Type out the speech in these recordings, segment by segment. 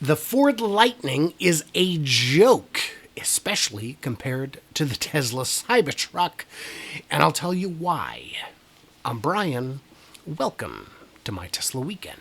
The Ford Lightning is a joke, especially compared to the Tesla Cybertruck, and I'll tell you why. I'm Brian. Welcome to my Tesla Weekend.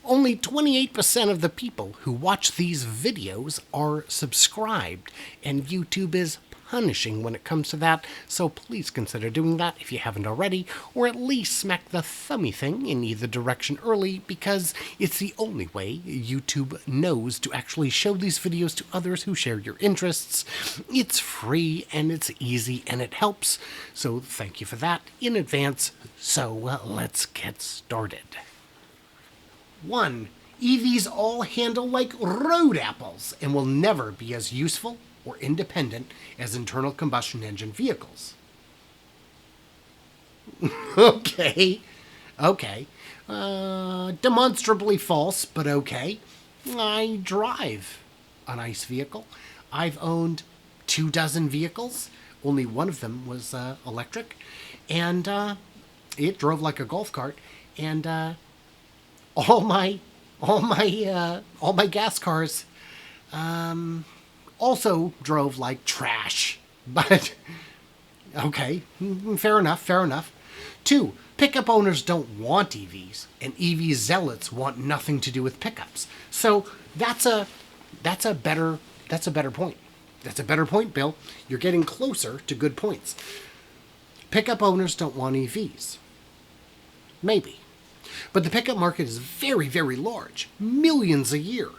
Only 28% of the people who watch these videos are subscribed, and YouTube is punishing when it comes to that, so please consider doing that if you haven't already, or at least smack the thummy thing in either direction early, because it's the only way YouTube knows to actually show these videos to others who share your interests. It's free and it's easy and it helps, so thank you for that in advance. So let's get started. 1. EVs all handle like road apples and will never be as useful or independent as internal combustion engine vehicles. Okay. Demonstrably false, but okay. I drive a nice vehicle. I've owned 24 vehicles. Only one of them was electric. And it drove like a golf cart. And all my gas cars also drove like trash. But okay, fair enough. 2, pickup owners don't want EVs, and EV zealots want nothing to do with pickups. So that's a better point. That's a better point, Bill. You're getting closer to good points. Pickup owners don't want EVs. Maybe. But the pickup market is very, very large. Millions a year.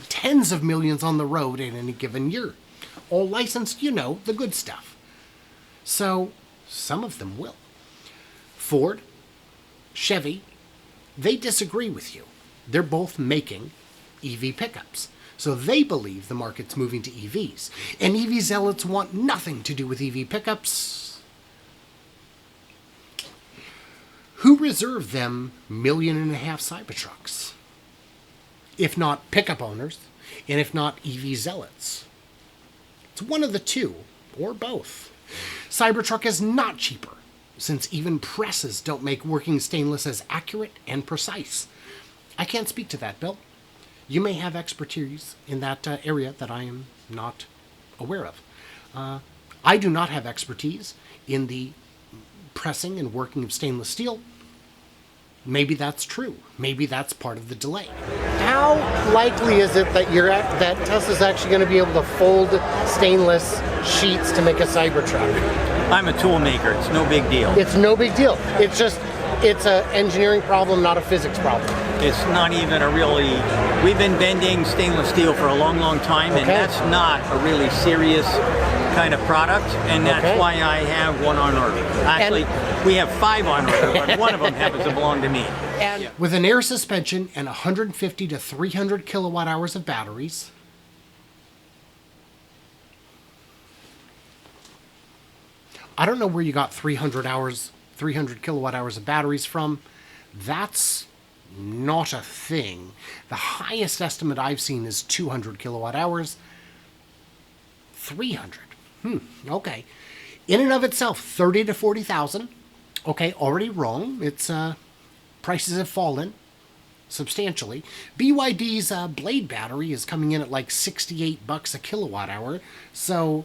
Tens of millions on the road in any given year. All licensed, the good stuff. So, some of them will. Ford, Chevy, they disagree with you. They're both making EV pickups. So they believe the market's moving to EVs. And EV zealots want nothing to do with EV pickups. Who reserved them $1.5 million Cybertrucks? If not pickup owners, and if not EV zealots. It's one of the two, or both. Cybertruck is not cheaper, since even presses don't make working stainless as accurate and precise. I can't speak to that, Bill. You may have expertise in that area that I am not aware of. I do not have expertise in the pressing and working of stainless steel. Maybe that's true. Maybe that's part of the delay. How likely is it that that Tesla's actually going to be able to fold stainless sheets to make a Cybertruck? I'm a tool maker. It's no big deal. It's no big deal. It's an engineering problem, not a physics problem. It's not even we've been bending stainless steel for a long, long time, and that's not a really serious kind of product, and that's why I have one on order. Actually, we have 5 on order, but one of them happens to belong to me. And with an air suspension and 150 to 300 kilowatt hours of batteries, I don't know where you got 300 kilowatt hours of batteries from. That's not a thing. The highest estimate I've seen is 200 kilowatt hours. 300. Okay. In and of itself, 30 to 40,000. Okay, already wrong. It's prices have fallen substantially. BYD's Blade battery is coming in at like $68 a kilowatt hour. So,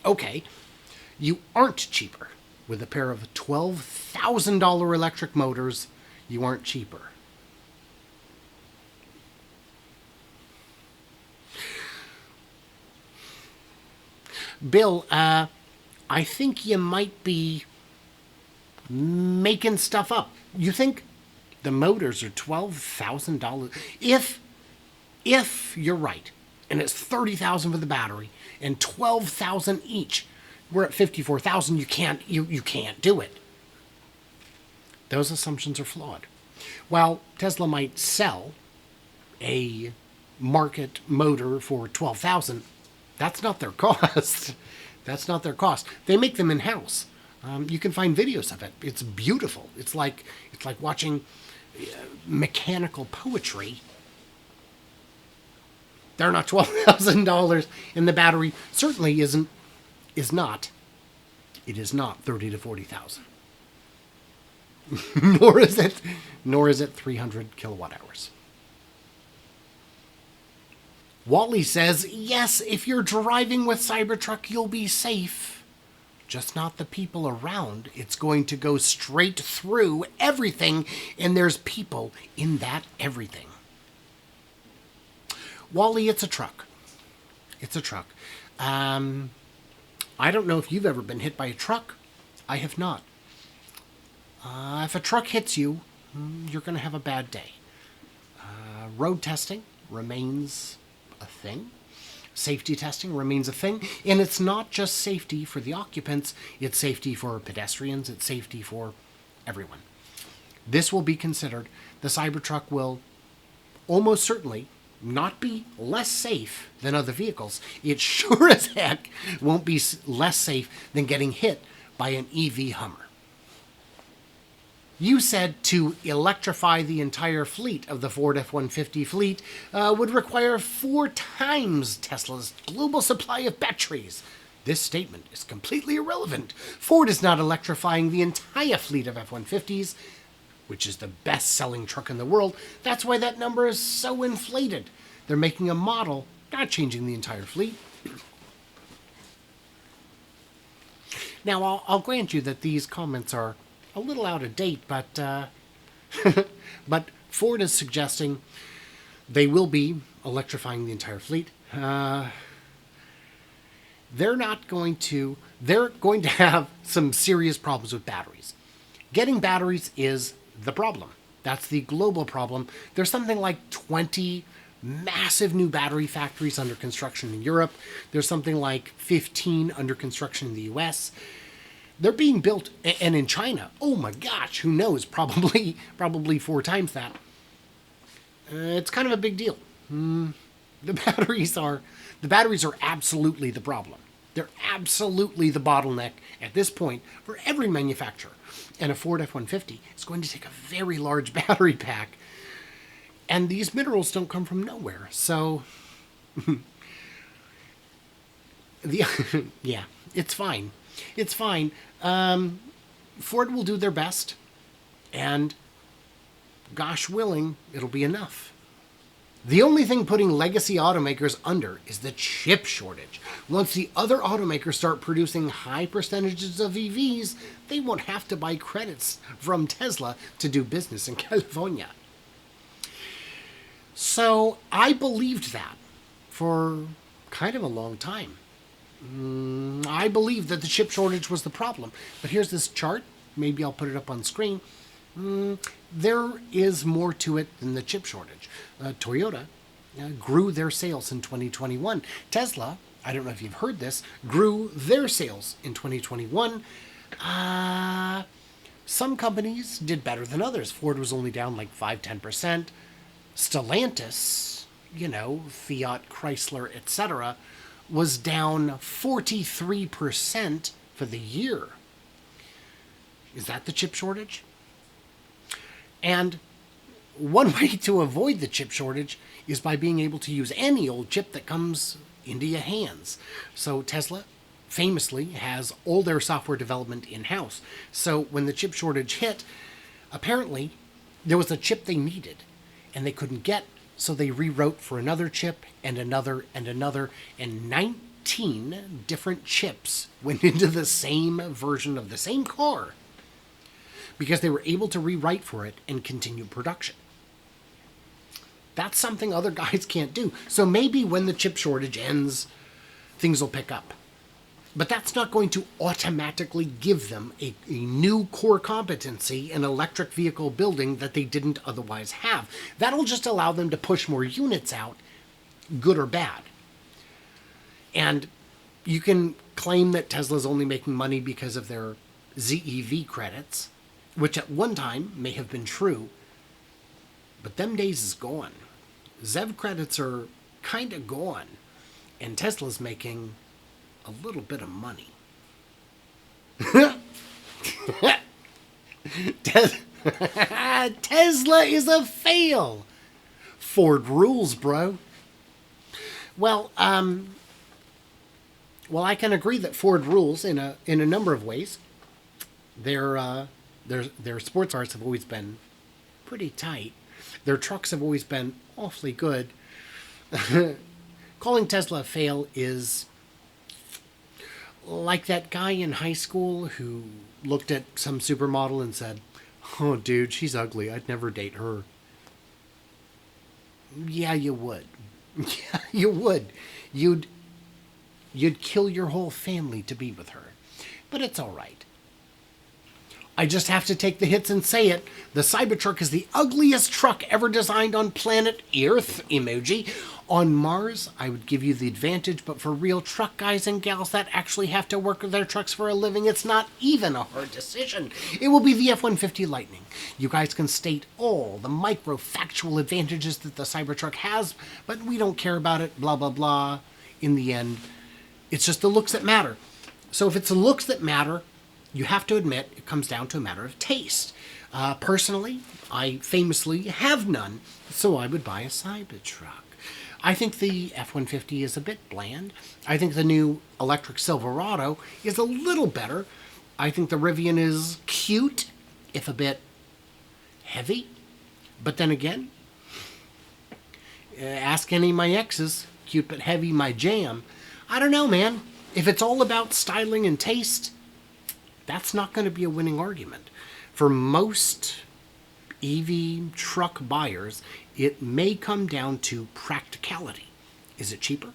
okay, you aren't cheaper. With a pair of $12,000 electric motors, you aren't cheaper. Bill, I think you might be making stuff up. You think the motors are $12,000? If you're right, and it's $30,000 for the battery and $12,000 each, we're at $54,000. You can't do it. Those assumptions are flawed. While Tesla might sell a market motor for $12,000, that's not their cost. That's not their cost. They make them in-house. You can find videos of it. It's beautiful. It's like watching mechanical poetry. They're not $12,000, and the battery certainly is not. It is not 30 to 40,000. nor is it 300 kilowatt hours. Wally says, yes, if you're driving with CyberTruck, you'll be safe. Just not the people around. It's going to go straight through everything, and there's people in that everything. Wally, it's a truck. It's a truck. I don't know if you've ever been hit by a truck. I have not. If a truck hits you, you're going to have a bad day. Road testing remains a thing. Safety testing remains a thing. And it's not just safety for the occupants. It's safety for pedestrians. It's safety for everyone. This will be considered. The CyberTruck will almost certainly not be less safe than other vehicles. It sure as heck won't be less safe than getting hit by an EV Hummer. You said to electrify the entire fleet of the Ford F-150 fleet would require 4 times Tesla's global supply of batteries. This statement is completely irrelevant. Ford is not electrifying the entire fleet of F-150s, which is the best-selling truck in the world. That's why that number is so inflated. They're making a model, not changing the entire fleet. Now, I'll grant you that these comments are a little out of date, but but Ford is suggesting they will be electrifying the entire fleet. They're going to have some serious problems with batteries. Getting batteries is the problem. That's the global problem. There's something like 20 massive new battery factories under construction in Europe. There's something like 15 under construction in the US. They're being built, and in China, oh my gosh, who knows, probably 4 times that. It's kind of a big deal. The batteries are absolutely the problem. They're absolutely the bottleneck at this point for every manufacturer. And a Ford F-150 is going to take a very large battery pack. And these minerals don't come from nowhere. So, yeah, it's fine. It's fine. Ford will do their best. And gosh willing, it'll be enough. The only thing putting legacy automakers under is the chip shortage. Once the other automakers start producing high percentages of EVs, they won't have to buy credits from Tesla to do business in California. So I believed that for kind of a long time. I believed that the chip shortage was the problem. But here's this chart. Maybe I'll put it up on screen. There is more to it than the chip shortage. Toyota grew their sales in 2021. Tesla, I don't know if you've heard this, grew their sales in 2021. Some companies did better than others. Ford was only down like 5-10%. Stellantis, Fiat, Chrysler, etc., was down 43% for the year. Is that the chip shortage? And one way to avoid the chip shortage is by being able to use any old chip that comes into your hands. So Tesla famously has all their software development in-house. So when the chip shortage hit, apparently there was a chip they needed and they couldn't get, so they rewrote for another chip and another and another, and 19 different chips went into the same version of the same car because they were able to rewrite for it and continue production. That's something other guys can't do. So maybe when the chip shortage ends, things will pick up. But that's not going to automatically give them a new core competency in electric vehicle building that they didn't otherwise have. That'll just allow them to push more units out, good or bad. And you can claim that Tesla's only making money because of their ZEV credits, which at one time may have been true, but them days is gone. ZEV credits are kind of gone, and Tesla's making a little bit of money. Tesla is a fail. Ford rules, bro. Well, I can agree that Ford rules in a number of ways. Their sports cars have always been pretty tight. Their trucks have always been awfully good. Calling Tesla a fail is like that guy in high school who looked at some supermodel and said, "Oh, dude, she's ugly. I'd never date her." Yeah, you would. Yeah, you would. You'd kill your whole family to be with her. But it's all right. I just have to take the hits and say it. The CyberTruck is the ugliest truck ever designed on planet Earth, emoji. On Mars, I would give you the advantage, but for real truck guys and gals that actually have to work with their trucks for a living, it's not even a hard decision. It will be the F-150 Lightning. You guys can state all the micro-factual advantages that the CyberTruck has, but we don't care about it, blah, blah, blah. In the end, it's just the looks that matter. So if it's the looks that matter, you have to admit it comes down to a matter of taste. Personally, I famously have none, so I would buy a CyberTruck. I think the F-150 is a bit bland. I think the new electric Silverado is a little better. I think the Rivian is cute, if a bit heavy. But then again, ask any of my exes, cute but heavy, my jam. I don't know, man. If it's all about styling and taste, that's not going to be a winning argument. For most EV truck buyers, it may come down to practicality. Is it cheaper?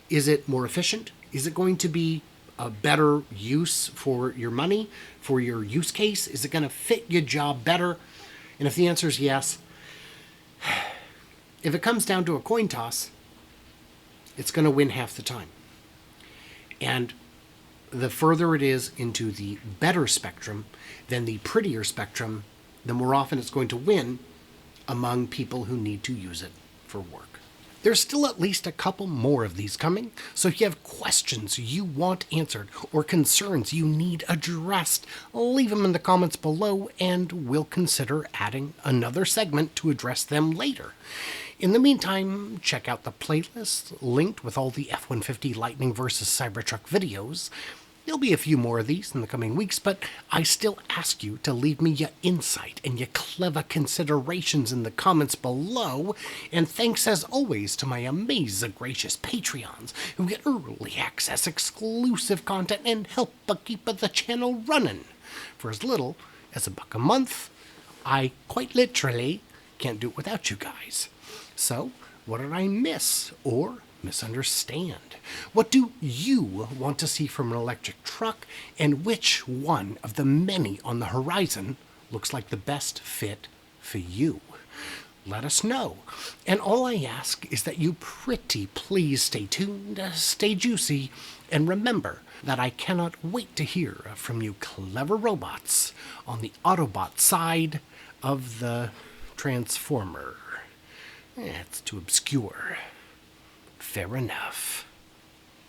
Is it more efficient? Is it going to be a better use for your money, for your use case? Is it going to fit your job better? And if the answer is yes, if it comes down to a coin toss, it's going to win half the time. And the further it is into the better spectrum than the prettier spectrum, the more often it's going to win among people who need to use it for work. There's still at least a couple more of these coming, so if you have questions you want answered or concerns you need addressed, leave them in the comments below and we'll consider adding another segment to address them later. In the meantime, check out the playlist linked with all the F-150 Lightning vs. CyberTruck videos. There'll be a few more of these in the coming weeks, but I still ask you to leave me your insight and your clever considerations in the comments below. And thanks as always to my amazing gracious Patreons who get early access, exclusive content, and help keep the channel running. For as little as $1 a month, I quite literally can't do it without you guys. So, what did I miss or misunderstand? What do you want to see from an electric truck, and which one of the many on the horizon looks like the best fit for you? Let us know. And all I ask is that you pretty please stay tuned, stay juicy, and remember that I cannot wait to hear from you clever robots on the Autobot side of the Transformer. It's too obscure. Fair enough.